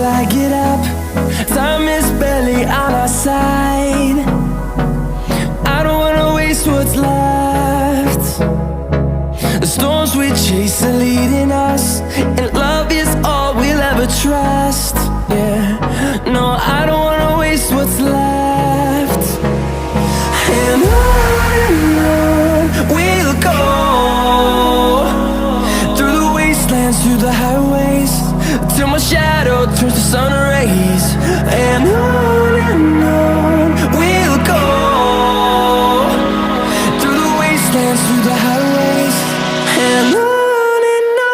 till I get up. Time is barely on our side. I don't wanna waste what's left. The storms we chase are leading us, and love is all we'll ever trust. Yeah, no, I don't wanna waste what's left. And on we'll go, through the wastelands, through the highways, till my shadow turns to sun rays. And on we'll go, through the wastelands, through the highways, and on we'll go.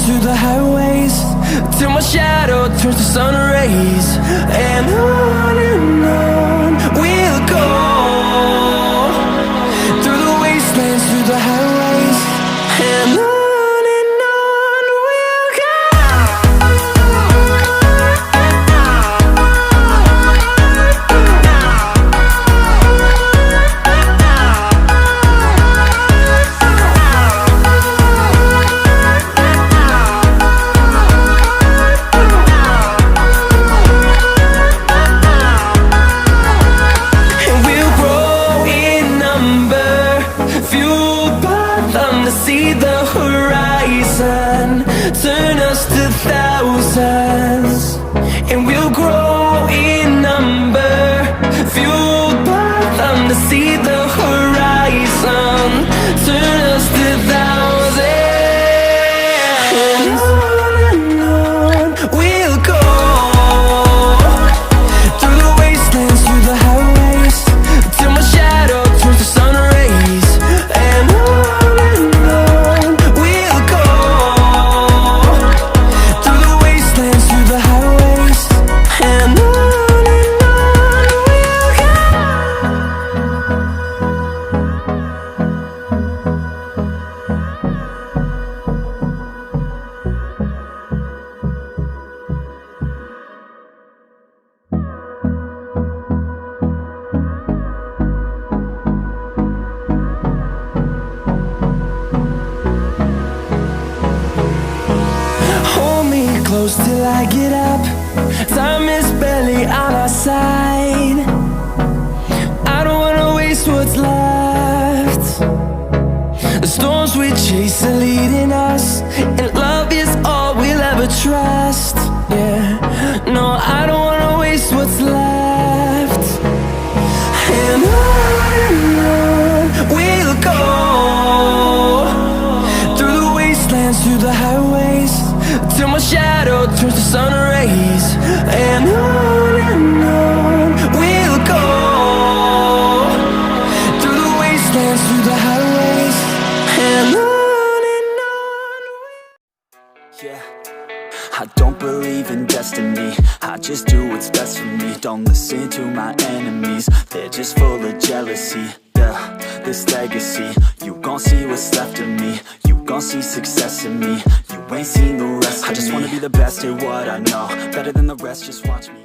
Through the highways, till my shadow turns to sun rays. And on we'll go, through the wastelands, through the highways, and on we'll go. See the horizon turn us to thousands, and we'll grow in number, fueled by them. To see the horizon turn us to thousands, and on we'll go, through the wastelands, through the highways, till my shadow turns to sun rays. And close till I get up. Time is barely on our side. I don't wanna waste what's left. The storms we chase are leading us, and love is all we'll ever trust. Yeah, no, I don't wanna waste what's left. And on we'll go, through the wastelands, through the highways, till my shadow turns to sun rays. And on we'll go, through the wastelands, through the highways, and on. Yeah, I don't believe in destiny, I just do what's best for me. Don't listen to my enemies, they're just full of jealousy. Yeah, this legacy, you gon' see what's left of me. You gon' see success in me, you ain't seen the rest of me. I just wanna be the best at what I know, better than the rest, just watch me.